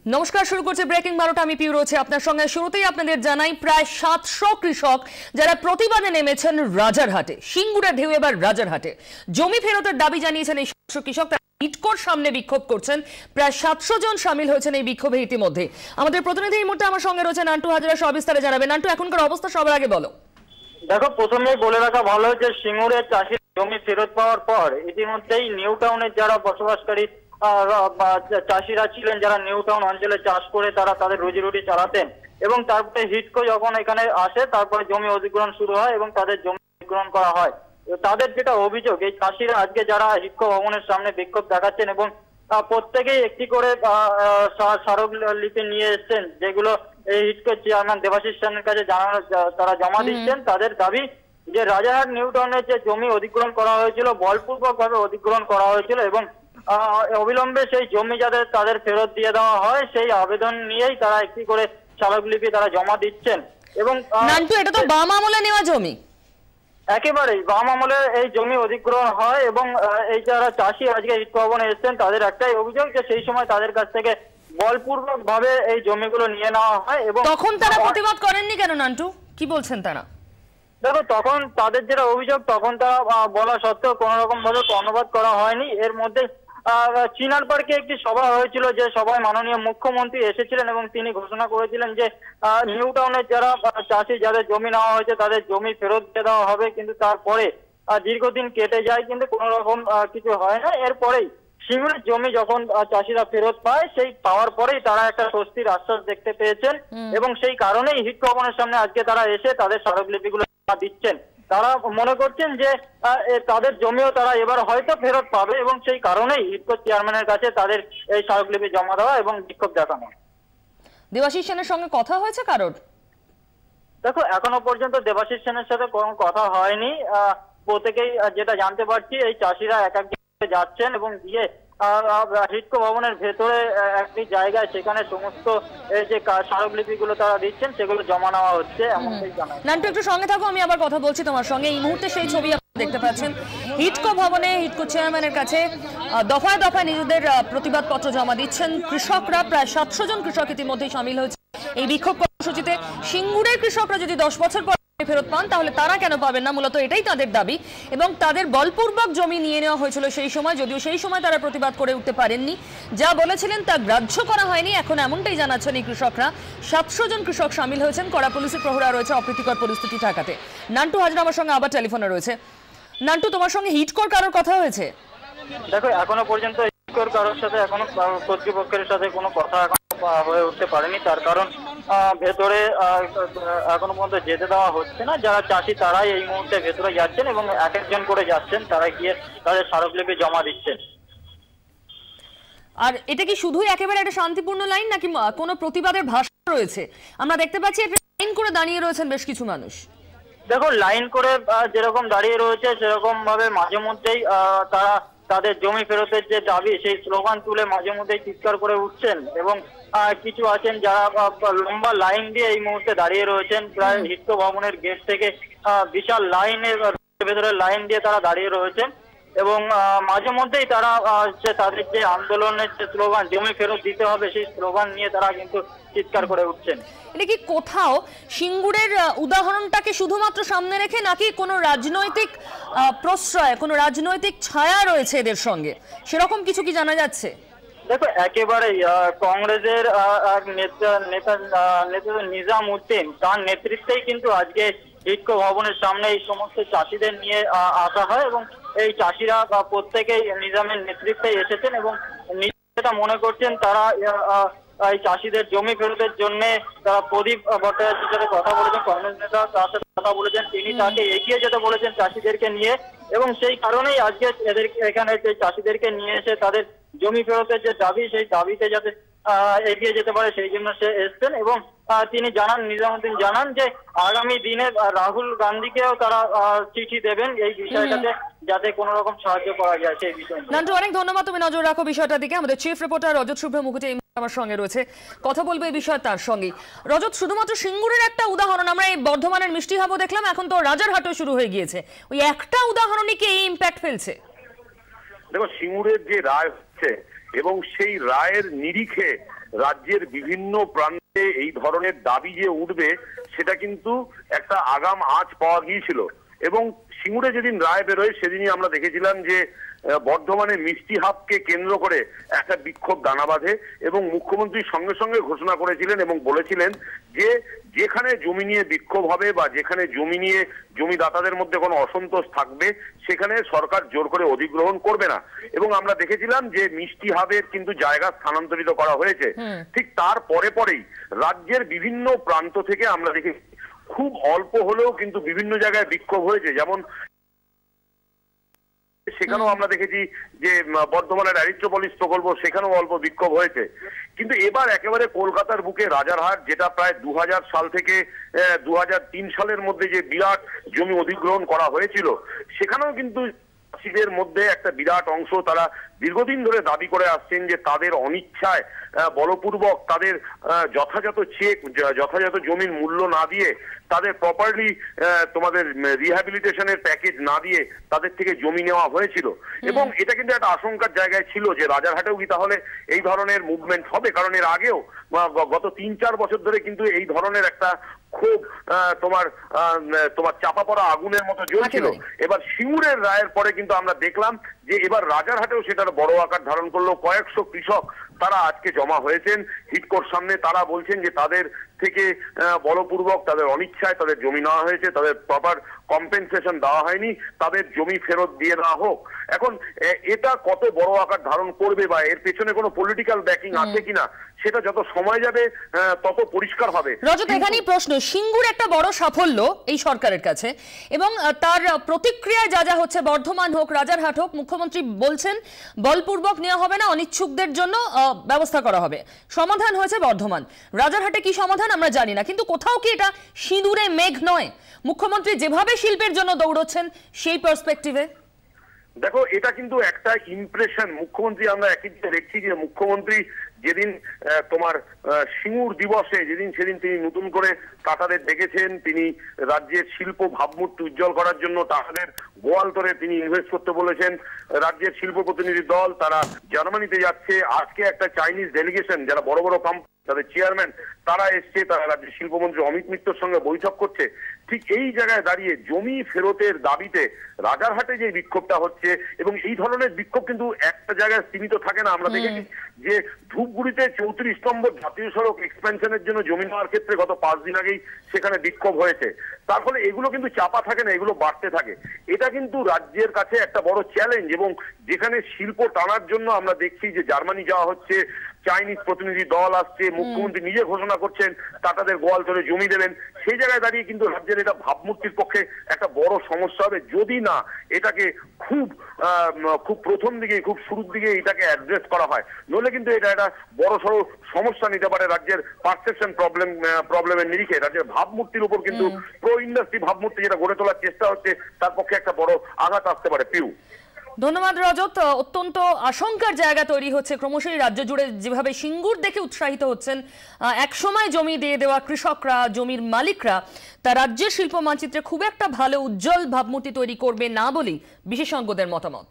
নমস্কার, শুরু করছে ব্রেকিং 12টা। আমি পিউ রয়েছে আপনার সঙ্গে। শুরুতেই আপনাদের জানাই প্রায় 700 কৃষক যারা প্রতিবাদে নেমেছেন রাজারহাটে। সিঙ্গুরের ঢেউ এবার রাজারহাটে। জমি ফেরতের দাবি জানিয়েছেন এই 700 কৃষক। ইটকোর সামনে বিক্ষোভ করছেন। প্রায় 700 জন সামিল হয়েছেন এই বিক্ষোভে ইতিমধ্যে। আমাদের প্রতিনিধি এই মুহূর্তে আমার সঙ্গে রয়েছে নান্টু হাজরা, সবিস্তারে জানাবে। নান্টু, এখনকার অবস্থা সবার আগে বলো। দেখো, প্রথমেই বলে রাখা ভালো যে সিঙ্গুরের চাষি জমি ফেরত পাওয়ার পর ইতিমধ্যেই নিউ টাউনের যারা বসবাসকারী চাষিরা ছিলেন, যারা নিউ টাউন অঞ্চলে চাষ করে তারা তাদের রুজি রুটি চালাতেন, এবং তারপরে হিটকো যখন এখানে আসে তারপরে জমি অধিগ্রহণ শুরু হয় এবং তাদের জমি অধিগ্রহণ করা হয়। তাদের যেটা অভিযোগ, এই চাষিরা আজকে যারা হিটকো ভবনের সামনে বিক্ষোভ দেখাচ্ছেন এবং প্রত্যেকেই একটি করে স্মারকলিপি নিয়ে এসছেন, যেগুলো এই হিটকো চেয়ারম্যান দেবাশিস সেনের কাছে তারা জমা দিচ্ছেন। তাদের দাবি যে রাজারহাট নিউ টাউনের যে জমি অধিগ্রহণ করা হয়েছিল, বলপূর্বক ভাবে অধিগ্রহণ করা হয়েছিল এবং অবিলম্বে সেই জমি যাতে তাদের ফেরত দিয়ে দেওয়া হয়, সেই আবেদন নিয়েই তারা একটি করে স্মারকলিপি তারা জমা দিচ্ছেন। এবং নান্টু, এটা তো বাম আমলে নেওয়া জমি, একেবারেই বাম আমলে এই জমি অধিগ্রহণ হয় এবং এই যারা চাষি আজকে হিটকো ভবনে এসেছেন তাদের একটাই অভিযোগ যে সেই সময় তাদের কাছ থেকে বলপূর্বক ভাবে এই জমিগুলো নিয়ে নেওয়া হয়। এবং তখন তারা প্রতিবাদ করেননি কেন নান্টু? কি বলছেন তারা? দেখো, তখন তাদের যেটা অভিযোগ, তখন তারা বলা সত্ত্বেও কোন রকম ভাবে কর্ণপাত করা হয়নি। এর মধ্যে চিনার পার্কে একটি সভা হয়েছিল, যে সভায় মাননীয় মুখ্যমন্ত্রী এসেছিলেন এবং তিনি ঘোষণা করেছিলেন যে নিউ টাউনের যারা চাষি যাদের জমি নেওয়া হয়েছে তাদের জমি ফেরত দিয়ে দেওয়া হবে। কিন্তু তারপরে দীর্ঘদিন কেটে যায়, কিন্তু কোন রকম কিছু হয় না। এরপরেই সিঙ্গুরের জমি যখন চাষিরা ফেরত পায়, সেই পাওয়ার পরেই তারা একটা স্বস্তির আশ্বাস দেখতে পেয়েছেন এবং সেই কারণেই হিটকো ভবনের সামনে আজকে তারা এসে তাদের স্মারকলিপিগুলো দিচ্ছেন। তারা মনে করছেন যে তাদের জমিও তারা এবার হয়তো ফেরত পাবে এবং সেই কারণেই হিটকো চেয়ারম্যানের কাছে তাদের এই স্মারকলিপি জমা দেওয়া এবং বিক্ষোভ দেখানো। দেবাশিস সেনের সঙ্গে কথা হয়েছে কারোর? দেখো, এখনো পর্যন্ত দেবাশিস সেনের সাথে কোনো কথা হয়নি। প্রত্যেকেই যেটা জানতে পারছি, এই চাষিরা এক এক জায়গায় যাচ্ছেন এবং গিয়ে হিটকো ভবনের ভেতরে একটি জায়গায় সেখানে সমস্ত এই যে স্মারকলিপিগুলো তারা দিচ্ছেন সেগুলো জমা নেওয়া হচ্ছে, এমনটাই জানা। নান্টু, একটু সঙ্গে থাকো, আমি আবার কথা বলছি তোমার সঙ্গে। এই মুহূর্তে সেই ছবি আপনারা দেখতে পাচ্ছেন। হিটকো ভবনে হিটকো চেয়ারম্যানের কাছে দফায় দফায় নিজেদের প্রতিবাদ পত্র জমা দিচ্ছেন কৃষকরা। প্রায় 700 জন কৃষক ইতিমধ্যেই সামিল হয়েছে এই বিক্ষোভ কর্মসূচিতে। সিঙ্গুরের কৃষকরা যদি 10 বছর পর ফেরত পান তাহলে তারা কেন পাবেন না, মূলত এটাই তাদের দাবি। এবং তাদের বলপূর্বক জমি নিয়ে নেওয়া হয়েছিল সেই সময়, যদিও সেই সময় তারা প্রতিবাদ করে উঠতে পারেননি। যা বলেছিলেন তা গ্রাহ্য করা হয়নি, এখন এমনটাই জানাচ্ছেন এই কৃষকরা। 700 জন কৃষক সামিল হয়েছেন। কড়া পুলিশের প্রহরা রয়েছে অপ্রীতিকর পরিস্থিতি ঠেকাতে। নান্টু হাজরা আমার সঙ্গে আবার টেলিফোনে রয়েছে। নান্টু, তোমার সঙ্গে হিটকোর কারোর কথা হয়েছে? দেখো, এখনো পর্যন্ত হিটকোর কারোর সাথে এখনো কর্তৃপক্ষের সাথে কোনো কথা হয়ে উঠতে পারেনি। তার কারণ ভেতরে এখনো পর্যন্ত যেতে দেওয়া হচ্ছে না। যারা চাষি তারাই এই মুহূর্তে ভেতরে যাচ্ছেন এবং এক একজন করে যাচ্ছেন, তারা গিয়ে তাদের স্মারকলিপি জমা দিচ্ছেন। আর এটা কি শুধুই একেবারে একটা শান্তিপূর্ণ লাইন, নাকি কোনো প্রতিবাদের ভাষা রয়েছে? আমরা দেখতে পাচ্ছি লাইন করে দাঁড়িয়ে রয়েছেন বেশ কিছু মানুষ। দেখো, লাইন করে যেরকম দাঁড়িয়ে রয়েছে সেরকম ভাবে মাঝে মধ্যেই তারা তাদের জমি ফেরতের যে দাবি সেই স্লোগান তুলে মাঝে মধ্যেই চিৎকার করে উঠছেন এবং কিছু আছেন যারা লম্বা লাইন দিয়ে এই মুহূর্তে দাঁড়িয়ে রয়েছেন। প্রায় হিটকো ভবনের গেট থেকে বিশাল লাইনের ভেতরে লাইন দিয়ে তারা দাঁড়িয়ে রয়েছেন এবং মাঝে মধ্যেই তারা তাদের যে আন্দোলনের যে স্লোগান জমি ফেরত দিতে হবে সেই স্লোগান নিয়ে তারা কিন্তু চিৎকার করে উঠছেন। এটা কি কোথাও সিঙ্গুরের উদাহরণটাকে শুধুমাত্র সামনে রেখে, নাকি কোনো রাজনৈতিক প্রশ্রয়, কোনো রাজনৈতিক ছায়া রয়েছে এদের সঙ্গে, সেরকম কিছু কি জানা যাচ্ছে? দেখো, একেবারেই কংগ্রেসের নেতা নিজাম উদ্দিন, তার নেতৃত্বেই কিন্তু আজকে হিটকো ভবনের সামনে এই সমস্ত চাষিদের নিয়ে আসা হয় এবং এই চাষিরা প্রত্যেকেই নিজামের নেতৃত্বে এসেছেন এবং যেটা মনে করছেন তারা এই চাষিদের জমি ফেরতের জন্য তারা প্রদীপ ভট্টাচার্যের সাথে কথা বলেছেন, কংগ্রেস নেতা তার সাথে কথা বলেছেন, তিনি তাকে এগিয়ে যেতে বলেছেন চাষিদেরকে নিয়ে এবং সেই কারণেই আজকে এদের এখানে চাষিদেরকে নিয়ে এসে তাদের জমি ফেরতের যে দাবি সেই দাবিতে যাতে এগিয়ে যেতে পারে সেই জন্য সে এসছেন। এবং তিনি জানান, নিজামুদ্দিন জানান যে আগামী দিনে রাহুল গান্ধীকেও তারা চিঠি দেবেন এই বিষয়টাতে, যাতে কোনো রকম সাহায্য করা যায় সেই বিষয়ে। নান্টু, অনেক ধন্যবাদ, তুমি নজর রাখো বিষয়টার দিকে। আমাদের চিফ রিপোর্টার রজত শুভ্র মুখোটি আমার সঙ্গে রয়েছে, কথা বলবে এই বিষয়ে তার সঙ্গে। রজত, শুধুমাত্র সিঙ্গুরের একটা উদাহরণ, আমরা এই বর্ধমানের মিষ্টি হাবও দেখলাম, এখন তো রাজারহাটও শুরু হয়ে গিয়েছে, ওই একটা উদাহরণই কি এই ইম্প্যাক্ট ফেলছে? দেখো, সিঙ্গুরের যে রায় হচ্ছে এবং সেই রায়ের নিরিখে রাজ্যের বিভিন্ন প্রান্তে এই ধরনের দাবি যে উঠবে সেটা কিন্তু একটা আগাম আঁচ পাওয়া গিয়েছিল। এবং সিঙ্গুরে যেদিন রায় বেরোয় সেদিনই আমরা দেখেছিলাম যে বর্ধমানে মিষ্টি হাবকে কেন্দ্র করে একটা বিক্ষোভ দানা বাঁধে এবং মুখ্যমন্ত্রী সঙ্গে সঙ্গে ঘোষণা করেছিলেন এবং বলেছিলেন যে যেখানে জমি নিয়ে বিক্ষোভ হবে বা যেখানে জমি নিয়ে জমিদাতাদের মধ্যে কোনো অসন্তোষ থাকবে সেখানে সরকার জোর করে অধিগ্রহণ করবে না। এবং আমরা দেখেছিলাম যে মিষ্টি হাবের কিন্তু জায়গা স্থানান্তরিত করা হয়েছে। ঠিক তার পরেই রাজ্যের বিভিন্ন প্রান্ত থেকে আমরা দেখেছি খুব অল্প হলেও কিন্তু বিভিন্ন জায়গায় বিক্ষোভ হয়েছে। যেমন সেখানেও আমরা দেখেছি যে বর্ধমানের অ্যারিস্টোপলিস প্রকল্প সেখানেও অল্প বিক্ষোভ হয়েছে। কিন্তু এবার একেবারে কলকাতার বুকে রাজারহাট, যেটা প্রায় 2000 সাল থেকে 2003 সালের মধ্যে যে বিরাট জমি অধিগ্রহণ করা হয়েছিল, সেখানেও কিন্তু চাষিদের মধ্যে একটা বিরাট অংশ তারা দীর্ঘদিন ধরে দাবি করে আসছেন যে তাদের অনিচ্ছায় বলপূর্বক তাদের যথাযথ চেক, যথাযথ জমির মূল্য না দিয়ে, তাদের প্রপারলি তোমাদের রিহ্যাবিলিটেশনের প্যাকেজ না দিয়ে তাদের থেকে জমি নেওয়া হয়েছিল। এবং এটা কিন্তু একটা আশঙ্কার জায়গায় ছিল যে রাজারহাটেও কি তাহলে এই ধরনের মুভমেন্ট হবে, কারণ এর আগেও গত 3-4 বছর ধরে কিন্তু এই ধরনের একটা খুব তোমার চাপা পড়া আগুনের মতো জ্বলছিল। এবার সিঙ্গুরের রায়ের পরে কিন্তু আমরা দেখলাম যে এবার রাজারহাটেও সেটার বড় আকার ধারণ করলো। কয়েকশো কৃষক তারা আজকে জমা হয়েছেন হিডকোর সামনে। তারা বলছেন যে তাদের থেকে বলপূর্বক তাদের অনিচ্ছায় তাদের জমি নেওয়া হয়েছে, তাদের প্রপার কম্পেনসেশন দেওয়া হয়নি, তাদের জমি ফেরত দিয়ে দেওয়া হোক। এখন এটা কত বড় আকার ধারণ করবে বা এর পেছনে কোনো পলিটিক্যাল ব্যাকিং আছে কিনা সেটা যত সময় যাবে তত পরিষ্কার হবে। রজত, এখানেই প্রশ্ন, সিঙ্গুর একটা বড় সাফল্য এই সরকারের কাছে এবং তার প্রতিক্রিয়ায় যা যা হচ্ছে, বর্ধমান হোক রাজারহাট হোক, মুখ্যমন্ত্রী বলছেন বলপূর্বক নেওয়া হবে না, অনিচ্ছুকদের জন্য ব্যবস্থা করা হবে। সমাধান হয়েছে বর্ধমান। রাজারহাটে কি সমাধান আমরা জানি না, কিন্তু কোথাও কি এটা সিঁদুরে মেঘ নয়? মুখ্যমন্ত্রী যেভাবে শিল্পের জন্য দৌড়চ্ছেন সেই পার্সপেক্টিভে দেখো, এটা কিন্তু একটা ইমপ্রেশন। মুখ্যমন্ত্রী আমরা একই দেখছি যে মুখ্যমন্ত্রী যেদিন তোমার সিঙ্গুর দিবসে সেদিন তিনি নতুন করে টাটাদের ডেকেছেন, তিনি রাজ্যের শিল্প ভাবমূর্তি উজ্জ্বল করার জন্য টাটাদের গোয়ালতরে তিনি ইনভেস্ট করতে বলেছেন। রাজ্যের শিল্প প্রতিনিধি দল তারা জার্মানিতে যাচ্ছে। আজকে একটা চাইনিজ ডেলিগেশন যারা বড় বড় কোম্পানি তাদের চেয়ারম্যান তারা এসছে, তারা রাজ্যের শিল্পমন্ত্রী অমিত মিত্রর সঙ্গে বৈঠক করছে। ঠিক এই জায়গায় দাঁড়িয়ে জমি ফেরতের দাবিতে রাজারহাটে যে বিক্ষোভটা হচ্ছে, এবং এই ধরনের বিক্ষোভ কিন্তু একটা জায়গায় সীমিত থাকে না। আমরা দেখেছি যে ধূপগুড়িতে 34 নম্বর জাতীয় সড়ক এক্সপেনশনের জন্য জমি নেওয়ার ক্ষেত্রে গত 5 দিন আগেই সেখানে বিক্ষোভ হয়েছে। তার ফলে এগুলো কিন্তু চাপা থাকে না, এগুলো বাড়তে থাকে। এটা কিন্তু রাজ্যের কাছে একটা বড় চ্যালেঞ্জ। এবং যেখানে শিল্প টানার জন্য আমরা দেখছি যে জার্মানি যাওয়া হচ্ছে, চাইনিজ প্রতিনিধি দল আসছে, মুখ্যমন্ত্রী নিজে ঘোষণা করছেন টাটাদের গোয়ালতরে জমি দেবেন, সেই জায়গায় দাঁড়িয়ে কিন্তু রাজ্যের এটা ভাবমূর্তির পক্ষে একটা বড় সমস্যা হবে যদি না এটাকে খুব প্রথম দিকে, খুব শুরুর দিকে এটাকে অ্যাড্রেস করা হয়। নইলে কিন্তু এটা একটা বড় সড়ো সমস্যা নিতে পারে রাজ্যের পারসেপশন প্রবলেমের নিরিখে। রাজ্যের ভাবমূর্তির উপর কিন্তু প্রো ইন্ডাস্ট্রি ভাবমূর্তি যেটা গড়ে তোলার চেষ্টা হচ্ছে তার পক্ষে একটা বড় আঘাত আসতে পারে। পিউ, ধন্যবাদ রজত। অত্যন্ত আশঙ্কার জায়গা তৈরি হচ্ছে ক্রমশই রাজ্য জুড়ে, যেভাবে সিঙ্গুর দেখে উৎসাহিত হচ্ছেন একসময় জমি দিয়ে দেওয়া কৃষকরা, জমির মালিকরা, তা রাজ্যের শিল্প মানচিত্রে খুব একটা ভালো উজ্জ্বল ভাবমূর্তি তৈরি করবে না বলেই বিশেষজ্ঞদের মতামত।